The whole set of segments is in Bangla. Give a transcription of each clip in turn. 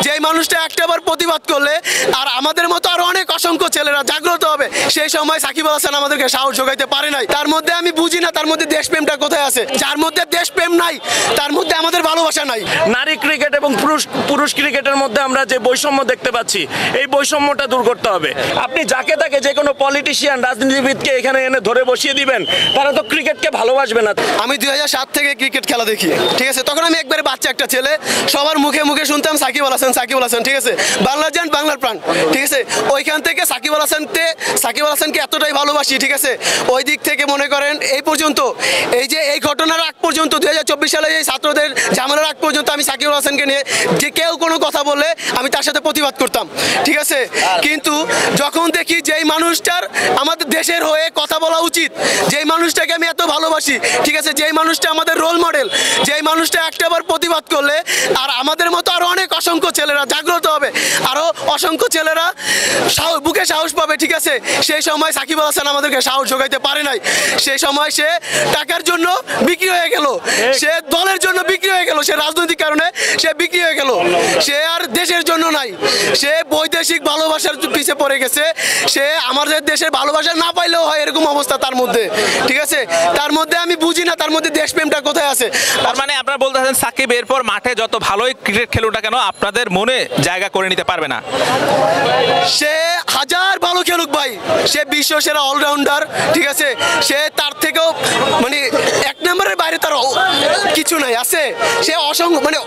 যেই মানুষটা একটাবার প্রতিবাদ করলে আর আমাদের মতো আরো অনেক অসংখ্য ছেলেরা জাগ্রত হবে, সেই সময় সাকিব আল হাসান আমাদেরকে সাহস যোগাইতে পারে নাই। তার মধ্যে আমি বুঝি না তার মধ্যে দেশপ্রেমটা কোথায় আছে। যার মধ্যে দেশপ্রেম নাই তার মধ্যে আমাদের ভালোবাসা নাই। নারী ক্রিকেট এবং পুরুষ ক্রিকেটের মধ্যে আমরা যে বৈষম্য দেখতে পাচ্ছি, এই বৈষম্যটা দূর করতে হবে। আপনি যাকে তাকে যে কোনো পলিটিশিয়ান, রাজনীতিবিদকে এখানে এনে ধরে বসিয়ে দিবেন, তারা তো ক্রিকেটকে ভালোবাসবে না। আমি 2007 থেকে ক্রিকেট খেলা দেখি, ঠিক আছে। তখন আমি একবারে বাচ্চা একটা ছেলে, সবার মুখে মুখে শুনতাম সাকিব আল হাসান, সাকিব আল হাসান, ঠিক আছে, বাংলার জান বাংলার প্রাণ, ঠিক আছে। ওইখান থেকে সাকিব আল হাসানকে এতটাই ভালোবাসি, ঠিক আছে। ওই দিক থেকে মনে করেন এই পর্যন্ত, এই যে এই ঘটনার আগ পর্যন্ত 2024 সালে এই ছাত্রদের ঝামেলার আগ পর্যন্ত আমি সাকিব আল হাসানকে নিয়ে যে কেউ কোনো কথা বললে আমি তার সাথে প্রতিবাদ করতাম, ঠিক আছে। কিন্তু যখন দেখি যেই মানুষটার আমাদের দেশের হয়ে কথা বলা উচিত, যেই মানুষটাকে আমি এত ভালোবাসি, ঠিক আছে, যেই মানুষটা আমাদের রোল মডেল, যেই মানুষটা একটাবার প্রতিবাদ করলে আর আমাদের মতো আরো অনেক অসংখ্য ছেলেরা জাগ্রত হবে, আরো অসংখ্য ছেলেরা বুকে সাহস পাবে, ঠিক আছে। সেই সময় সাকিব আল হাসান আমাদেরকে সাহস যোগাইতে পারে নাই। সেই সময় সে টাকার জন্য বিক্রি হয়ে গেল, সে দলের জন্য বিক্রি হয়ে গেল, সে রাজনৈতিক কারণে সে বিক্রি হয়ে গেল। সে আর দেশের জন্য নাই, সে বৈদেশিক ভালোবাসার পিছে পড়ে গেছে। সে আমাদের দেশের ভালোবাসা না পাইলেও হয় এরকম অবস্থা তার মধ্যে, ঠিক আছে। তার মধ্যে আমি বুঝি না তার মধ্যে দেশপ্রেমটা কোথায় আছে। তার মানে আপনারা বলতেছেন সাকিব এরপর মাঠে যত ভালোই ক্রিকেট খেলুক না কেন আপনাদের মনে জায়গা করে নিতে পারবে না। সে হাজার ভালো খেলুক ভাই, সে বিশ্ব সেরা অলরাউন্ডার, ঠিক আছে। সে তার থেকেও মানে এক নম্বরের বাইরে তার কিছু নাই, আছে। সে অসংখ্য মানে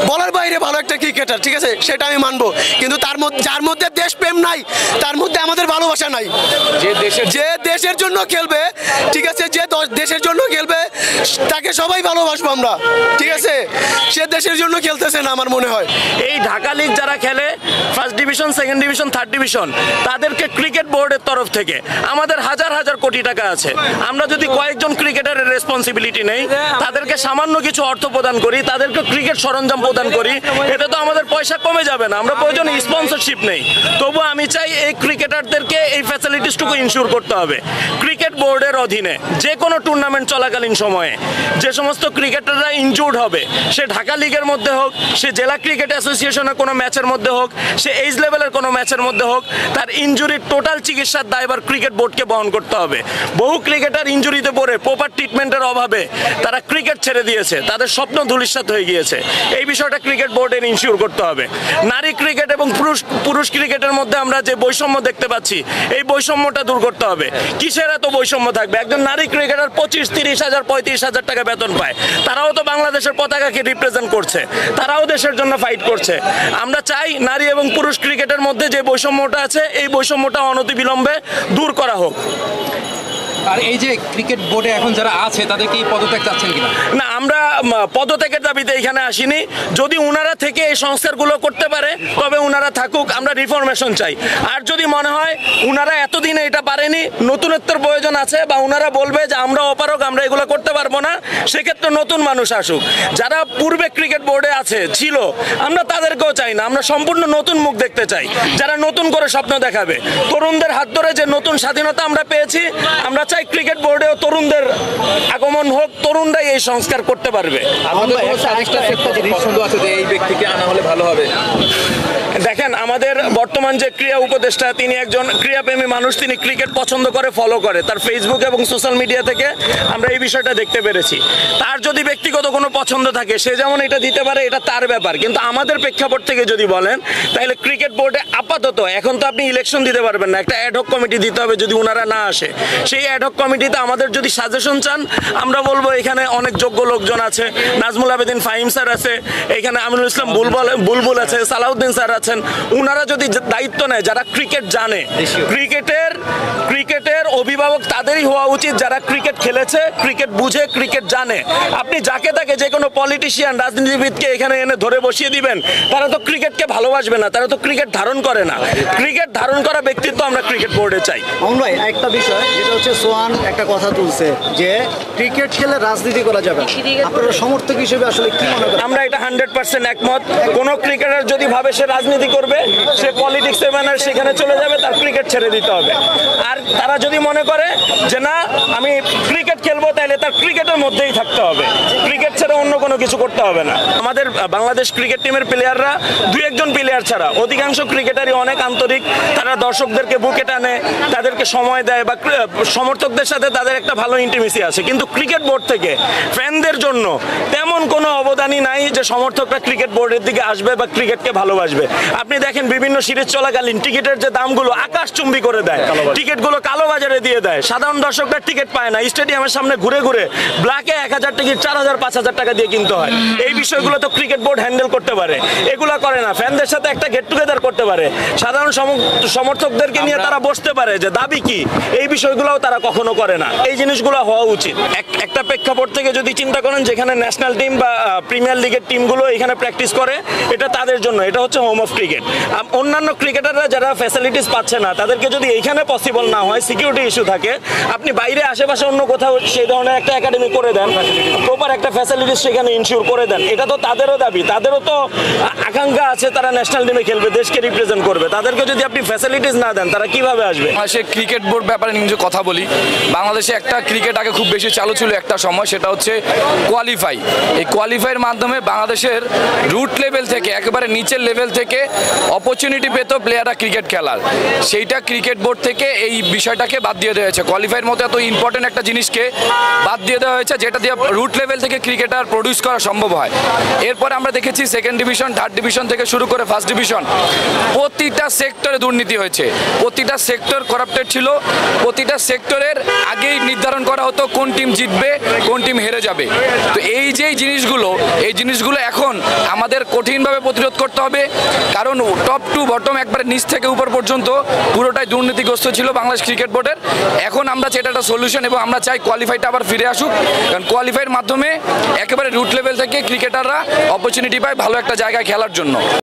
বলার বাইরে ভালো একটা ক্রিকেটার, ঠিক আছে, সেটা আমি মানবো। কিন্তু তার মধ্যে যার মধ্যে দেশপ্রেম নাই তার মধ্যে আমাদের ভালোবাসা নাই। যে দেশের জন্য খেলবে, ঠিক আছে, যে দেশের জন্য খেলবে তাকে সবাই ভালোবাসবো আমরা, ঠিক আছে। সে দেশের জন্য খেলতেছে না আমার মনে হয়। এই ঢাকা লিগ যারা খেলে, first division, second division, third division, তাদেরকে ক্রিকেট বোর্ডের তরফ থেকে আমাদের হাজার হাজার কোটি টাকা আছে। আমরা যদি কয়েকজন ক্রিকেটারের রেসপন্সিবিলিটি নেই, তাদেরকে সামান্য কিছু অর্থ প্রদান করি, তাদেরকে ক্রিকেট সরঞ্জাম প্রদান করি, এটা তো আমাদের পয়সা কমে যাবে না। আমরা প্রয়োজনে স্পন্সরশিপ নেই, তবু আমি চাই এই ক্রিকেটারদেরকে এই ফ্যাসিলিটিসটুকু ইনশিওর করতে হবে। ক্রিকেট বোর্ডের অধীনে যে কোনো টুর্নামেন্ট চলাকালীন সময়ে যে সমস্ত ক্রিকেটাররা ইনজুর্ড হবে, সে ঢাকা লিগের মধ্যে হোক, সে জেলা ক্রিকেট অ্যাসোসিয়েশনের কোনো ম্যাচের মধ্যে হোক, সে এইজ লেভেলের কোনো ম্যাচের মধ্যে হোক, তার ইনজুরির টোটাল চিকিৎসার দায়ভার ক্রিকেট বোর্ডকে বহন করতে হবে। বহু ক্রিকেটার ইনজুরিতে পড়ে প্রপার ট্রিটমেন্টের অভাবে তারা ক্রিকেট ছেড়ে দিয়েছে, তাদের স্বপ্ন ধূলিসাৎ হয়ে গিয়েছে। এই বিষয়টা ক্রিকেট বোর্ডের ইনশিওর করতে হবে। নারী ক্রিকেট এবং পুরুষ ক্রিকেটের মধ্যে আমরা যে বৈষম্য দেখতে পাচ্ছি, এই বৈষম্যটা দূর করতে হবে। কিসের এত বৈষম্য থাকবে? একজন নারী ক্রিকেটার 25-30 হাজার 35 হাজার টাকা বেতন পায়, তারাও তো বাংলাদেশের পতাকাকে রিপ্রেজেন্ট করছে, তারাও দেশের জন্য ফাইট করছে। আমরা চাই নারী এবং পুরুষ ক্রিকেটের মধ্যে যে বৈষম্যটা আছে, এই বৈষম্যটা অনতিবিলম্বে দূর করা হোক। আর এই যে ক্রিকেট বোর্ডে এখন যারা আছে তাদের কি পদত্যাগ চাচ্ছেন কিনা? না, আমরা পদত্যাগের দাবিতে এখানে আসিনি। যদি উনারা থেকে এই সংস্কারগুলো করতে পারে তবে উনারা থাকুক, আমরা রিফরমেশন চাই। আর যদি মনে হয় উনারা এতদিনে এটা পারেনি, নতুনত্বের প্রয়োজন আছে, বা উনারা বলবে যে আমরা অপারগ, আমরা এগুলো করতে পারবো না, সেক্ষেত্রে নতুন মানুষ আসুক। যারা পূর্বে ক্রিকেট বোর্ডে ছিল আমরা তাদেরকেও চাই না, আমরা সম্পূর্ণ নতুন মুখ দেখতে চাই, যারা নতুন করে স্বপ্ন দেখাবে। তরুণদের হাত ধরে যে নতুন স্বাধীনতা আমরা পেয়েছি, আমরা চাই ক্রিকেট বোর্ডেও তরুণদের আগমন হোক, তরুণরাই এই সংস্কার করতে পারবে। দেখেন, আমাদের বর্তমান যে ক্রীড়া উপদেষ্টা, তিনি একজন ক্রীড়াপ্রেমী মানুষ, তিনি ক্রিকেট পছন্দ করে, ফলো করে। তার ফেসবুক এবং সোশ্যাল মিডিয়া থেকে আমরা এই বিষয়টা দেখতে পেরেছি। তার যদি ব্যক্তিগত কোনো পছন্দ থাকে, সে যেমন এটা দিতে পারে, এটা তার ব্যাপার। কিন্তু আমাদের প্রেক্ষাপট থেকে যদি বলেন, তাহলে ক্রিকেট বোর্ডে আপাতত এখন তো আপনি ইলেকশন দিতে পারবেন না, একটা অ্যাডহক কমিটি দিতে হবে যদি ওনারা না আসে। সেই অ্যাডহক কমিটিতে আমাদের যদি সাজেশন চান, আমরা বলবো এখানে অনেক যোগ্য লোকজন আছে, নাজমুল আবেদিন ফাহিম স্যার আছে, এখানে আমিনুল ইসলাম বুলবুল আছে, সালাউদ্দিন স্যার আছেন। ওনারা যদি দায়িত্ব নেয়, যারা ক্রিকেট জানে, ক্রিকেটের অভিভাবক তাদেরই হওয়া উচিত যারা ক্রিকেট খেলেছে, ক্রিকেট বুঝে, ক্রিকেট জানে। আপনি যাকে তাকে যে কোনো পলিটিশিয়ান, রাজনীতিবিদকে এখানে এনে ধরে বসিয়ে দিবেন, তারা তো ক্রিকেটকে ভালোবাসবে না, তারা তো ক্রিকেট ধারণ করে না। ক্রিকেট ধারণ করা ব্যক্তিত্ব আমরা ক্রিকেট বোর্ডে চাই। ভাই, একটা বিষয় যেটা হচ্ছে, সোহান একটা কথা তুলছে যে ক্রিকেট খেলে রাজনীতি করা যাবে। আপনারা সমর্থক হিসেবে আসলে কি মনে করেন? আমরা এটা 100% একমত। কোন ক্রিকেটার যদি ভাবে সে রাজনীতি রাজনীতি করবে, সে পলিটিক্সের ম্যানার সেখানে চলে যাবে, তার ক্রিকেট ছেড়ে দিতে হবে। আর তারা যদি মনে করে যে না আমি ক্রিকেট খেলবো, তাহলে তার ক্রিকেটের মধ্যেই থাকতে হবে, ক্রিকেট ছাড়া অন্য কোনো কিছু করতে হবে না। আমাদের বাংলাদেশ ক্রিকেট টিমের প্লেয়াররা দুই একজন প্লেয়ার ছাড়া অধিকাংশ ক্রিকেটারই অনেক আন্তরিক, তারা দর্শকদেরকে বুকে টানে, তাদেরকে সময় দেয়, বা সমর্থকদের সাথে তাদের একটা ভালো ইন্টিমেসি আছে। কিন্তু ক্রিকেট বোর্ড থেকে ফ্যানদের জন্য তেমন কোনো অবদানই নাই যে সমর্থকরা ক্রিকেট বোর্ডের দিকে আসবে বা ক্রিকেটকে ভালোবাসবে। আপনি দেখেন বিভিন্ন সিরিজ চলাকালীন টিকিটের যে দামগুলো আকাশচুম্বী করে দেয়, টিকিটগুলো কালোবাজারে দিয়ে দেয়, সাধারণ দর্শকরা টিকিট পায় না, স্টেডিয়ামের সামনে ঘুরে ঘুরে ব্ল্যাকে 1000 টিকিট 4000 5000 টাকা দিয়ে কিনতে হয়। এই বিষয়গুলো তো ক্রিকেট বোর্ড হ্যান্ডেল করতে পারে, এগুলো করে না। ফ্যানদের সাথে একটা গেট টুগেদার করতে পারে, সাধারণ সমর্থকদেরকে নিয়ে তারা বসতে পারে যে দাবি কি, এই বিষয়গুলোও তারা কখনো করে না। এই জিনিসগুলো হওয়া উচিত। একটা প্রেক্ষাপট থেকে যদি চিন্তা করেন, যেখানে ন্যাশনাল টিম বা প্রিমিয়ার লিগের টিমগুলো এখানে প্র্যাকটিস করে, এটা তাদের জন্য, এটা হচ্ছে হোম অফ ক্রিকেট। অন্যান্য ক্রিকেটাররা যারা ফ্যাসিলিটিস পাচ্ছে না, তাদেরকে যদি এইখানে পসিবল না হয়, সিকিউরিটি ইস্যু থাকে, আপনি বাইরে আশেপাশে অন্য কোথাও সেই ধরনের একটা একাডেমি করে দেন, প্রপার একটা ফ্যাসিলিটিস সেখানে ইনশিওর করে দেন। এটা তো তাদেরও দাবি, তাদেরও তো আকাঙ্ক্ষা আছে তারা ন্যাশনাল টিমে খেলবে, দেশকে রিপ্রেজেন্ট করবে। তাদেরকে যদি আপনি ফ্যাসিলিটিস না দেন, তারা কিভাবে আসবে? বাংলাদেশে ক্রিকেট বোর্ড ব্যাপারে নিজে কথা বলি। বাংলাদেশে একটা ক্রিকেট আগে খুব বেশি চালু ছিল একটা সময়, সেটা হচ্ছে কোয়ালিফাই। এই কোয়ালিফাইয়ের মাধ্যমে বাংলাদেশের রুট লেভেল থেকে, একেবারে নিচের লেভেল থেকে অপরচুনিটি পেত প্লেয়াররা ক্রিকেট খেলার। সেইটা ক্রিকেট বোর্ড থেকে এই বিষয়টাকে বাদ দিয়ে দেওয়া হয়েছে। কোয়ালিফাইয়ের মতো এত ইম্পর্টেন্ট একটা জিনিসকে বাদ দিয়ে দেওয়া হয়েছে, যেটা দিয়ে রুট লেভেল থেকে ক্রিকেটার প্রডিউস করা সম্ভব হয়। এরপরে আমরা দেখেছি সেকেন্ড ডিভিশন, থার্ড ডিভিশন থেকে শুরু করে ফার্স্ট ডিভিশন, প্রতিটা সেক্টরে দুর্নীতি হয়েছে, প্রতিটা সেক্টর করাপ্টেড ছিল, প্রতিটা সেক্টরের আগেই নির্ধারণ করা হতো কোন টিম জিতবে, কোন টিম হেরে যাবে। তো এই যে জিনিসগুলো এখন আমাদের কঠিনভাবে প্রতিরোধ করতে হবে, কারণ টপ টু বটম একবারে নিচ থেকে উপর পর্যন্ত পুরোটাই দুর্নীতিগ্রস্ত ছিল বাংলাদেশ ক্রিকেট বোর্ডের। এখন আমরা চাই একটা সলিউশন, এবং আমরা চাই কোয়ালিফাইটা আবার ফিরে আসুক, কারণ কোয়ালিফাইয়ের মাধ্যমে একেবারে রুট লেভেল থেকে ক্রিকেটাররা অপরচুনিটি পায় ভালো একটা জায়গায় খেলার জন্য।